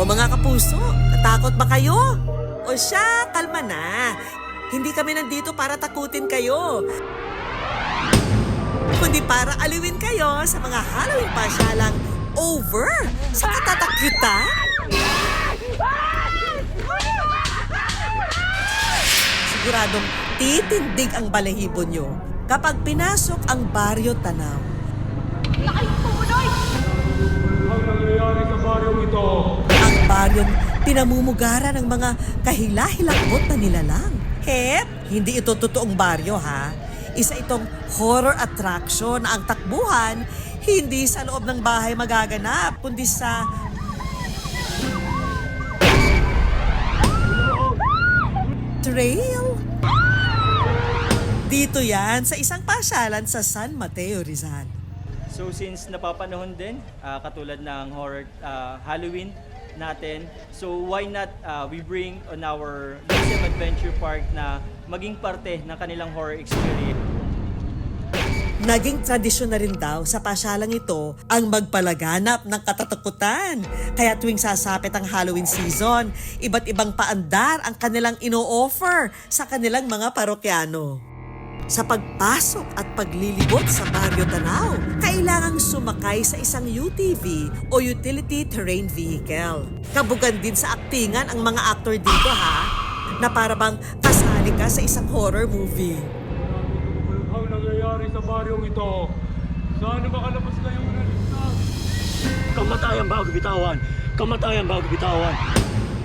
mga kapuso, natakot ba kayo? O siya, kalma na. Hindi kami nandito para takutin kayo, kundi para aliwin kayo sa mga Halloween pasyalang over sa katatakutan. Siguradong titindig ang balahibo nyo kapag pinasok ang Baryo Tanaw. Ang nangyayari sa baryong ito. Ang baryong pinamumugara ng mga kahila-hilakbot na nilalang. Hep, hindi ito totoong baryo ha. Isa itong horror attraction na ang takbuhan hindi sa loob ng bahay magaganap, kundi sa trail. Dito yan sa isang pasyalan sa San Mateo, Rizal. So since napapanahon din, katulad ng horror Halloween natin, so why not we bring on our Museum Adventure Park na maging parte ng kanilang horror experience. Naging tradisyon na rin daw sa pasyalang ito ang magpalaganap ng katatakutan. Kaya tuwing sasapit ang Halloween season, iba't ibang paandar ang kanilang ino-offer sa kanilang mga parokyano. Sa pagpasok at paglilibot sa Baryo Tanaw, kailangang sumakay sa isang UTV o Utility Terrain Vehicle. Kabugan din sa aktingan ang mga aktor dito ha, na para bang kasali ka sa isang horror movie. Ang nangyayari sa baryong ito. Sana makalabas kayo na ligtas. Kamatayan bago bitawan! Kamatayan bago bitawan!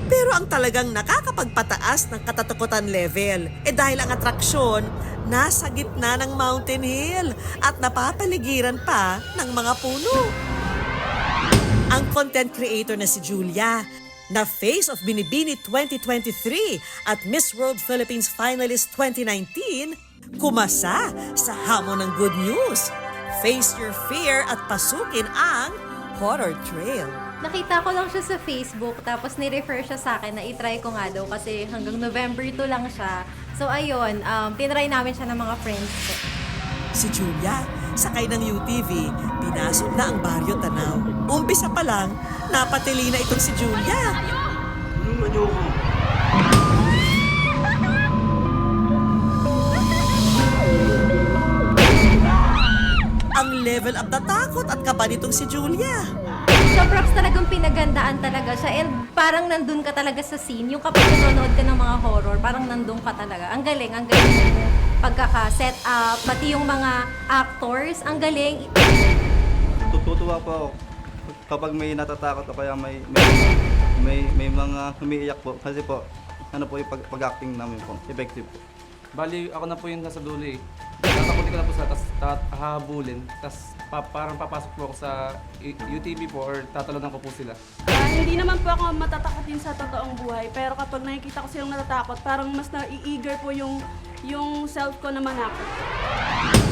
Pero ang talagang nakakapagpataas ng katatakutan level, dahil ang atraksyon nasa gitna ng mountain hill at napapaligiran pa ng mga puno. Ang content creator na si Julia, na Face of Binibini 2023 at Miss World Philippines Finalist 2019, kumasa sa hamon ng good news. Face your fear at pasukin ang horror trail. Nakita ko lang siya sa Facebook, tapos ni-refer siya sa akin na itry ko nga daw kasi hanggang November 2 lang siya. So ayun, tinry namin siya ng mga friends ko. Si Julia, sakay ng UTV, pinasok na ang Baryo Tanaw. Umpisa pa lang, napatili na itong si Julia. Tulungan niyo ako! Ang level up na takot at kaba nitong si Julia. So props, talagang pinagandaan talaga siya and parang nandun ka talaga sa scene. Yung kapag nanonood ka ng mga horror, parang nandun ka talaga. Ang galing ng pagkaka-set up, pati yung mga actors, ang galing. Tutuwa po ako kapag may natatakot o kaya may mga umiiyak po kasi po ano po yung pag-acting namin po, effective po. Bali, ako na po yung nasa dulo eh. Tatakutin ko na po sila, tapos hahabulin. Tapos parang papasok po ako sa UTV po or tatalonan ko po sila. Hindi naman po ako matatakotin sa totoong buhay, pero kapag nakikita ko silang natatakot, parang mas na-eager po yung self ko na manakot.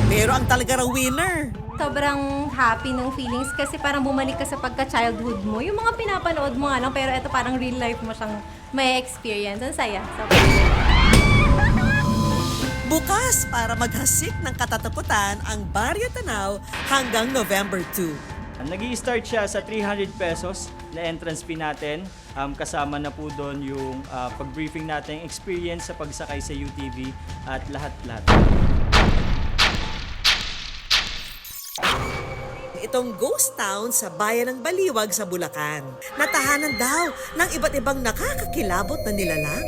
Pero ang talaga raw winner. Sobrang happy ng feelings kasi parang bumalik ka sa pagka-childhood mo. Yung mga pinapanood mo nga lang, pero ito parang real life mo siyang may experience. Ang saya. Bukas para maghasik ng katatakutan ang Baryo Tanaw hanggang November 2. Nag-i-start siya sa 300 pesos na entrance fee natin. Kasama na po doon yung pag-briefing natin, experience sa pagsakay sa UTV at lahat-lahat. Itong ghost town sa bayan ng Baliwag sa Bulacan. Natahanan daw ng iba't ibang nakakakilabot na nilalang.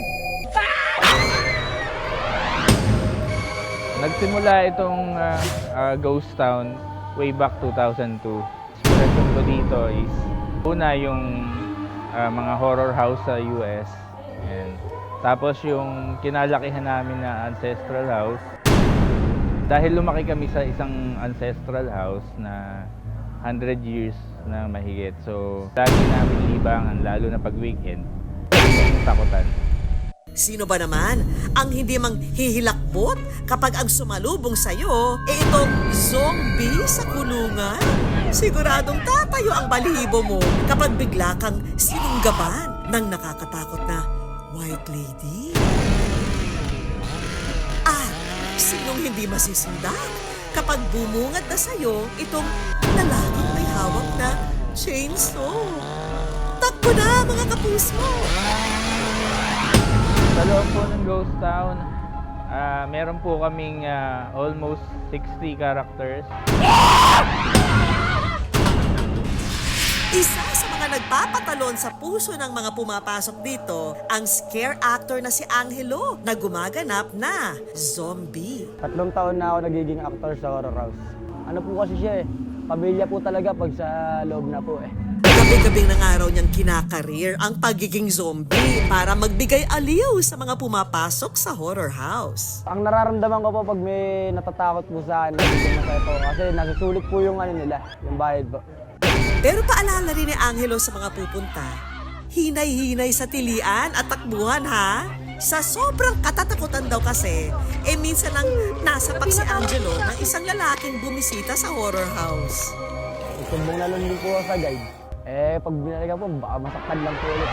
Nagsimula itong ghost town way back 2002. Inspiration ko dito is una yung mga horror house sa US. And tapos yung kinalakihan namin na ancestral house. Dahil lumaki kami sa isang ancestral house na 100 years na mahigit. So lagi namin libangan, lalo na pag weekend, yung takutan. Sino ba naman ang hindi manghihilakbot kapag ang sumalubong sa'yo itong zombie sa kulungan? Siguradong tatayo ang balihibo mo kapag bigla kang sinunggaban ng nakakatakot na white lady. At sinong hindi masisundak kapag bumungad na sa'yo itong lalaking may hawak na chainsaw? Takbo na mga kapuso! Sa loob po ng Ghost Town, meron po kaming almost 60 characters. Isa sa mga nagpapatalon sa puso ng mga pumapasok dito, ang scare actor na si Angelo na gumaganap na zombie. 3 taon na ako nagiging actor sa horror house. Ano po kasi siya pamilya po talaga pag sa loob na po Gabi-gabing ng araw niyang kinakarir ang pagiging zombie para magbigay aliw sa mga pumapasok sa horror house. Ang nararamdaman ko po pag may natatakot po sa akin, nagiging masaya po kasi nasusulit po yung nila, yung bayad po. Pero paalala rin ni Angelo sa mga pupunta, hinay-hinay sa tilian at takbuhan ha. Sa sobrang katatakutan daw kasi, minsan lang nasapak si Angelo ng isang lalaking bumisita sa horror house. Sumbong na lang din po ako sa guide. Pag binalikan po, baka masaktan lang po ulit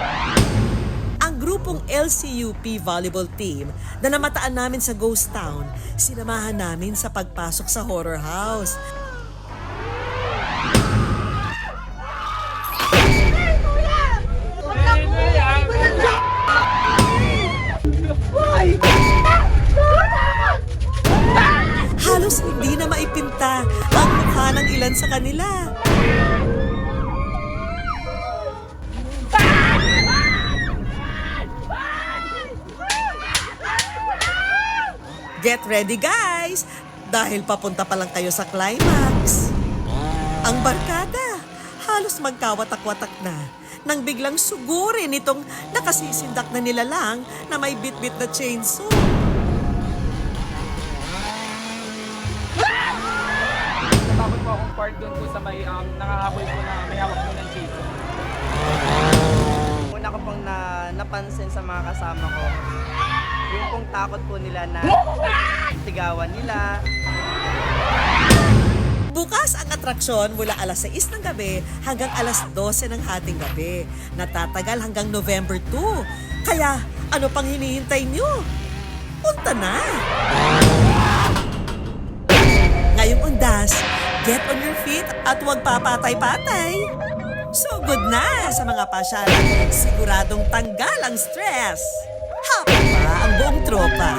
Ang grupong LCUP volleyball team na namataan namin sa Ghost Town, sinamahan namin sa pagpasok sa horror house. Halos hindi na maipinta ang mukha ng ilan sa kanila. Get ready guys! Dahil papunta pa lang kayo sa climax. Ang barkada, halos magkawatak-watak na nang biglang sugurin itong nakasisindak na nilalang na may bit-bit na chainsaw. Natakot po akong part doon po sa may nangahabol po na may hawak po ng chainsaw. Una ko pong napansin sa mga kasama ko, yung pong takot po nila na sigawan nila. Bukas ang atraksyon mula alas 6 ng gabi hanggang alas 12 ng hating gabi. Natatagal hanggang November 2. Kaya ano pang hinihintay nyo? Punta na! Ngayong undas, get on your feet at huwag papatay-patay. So good na sa mga pasyalan. Siguradong tanggal ang stress. Happy pa ang buong tropa.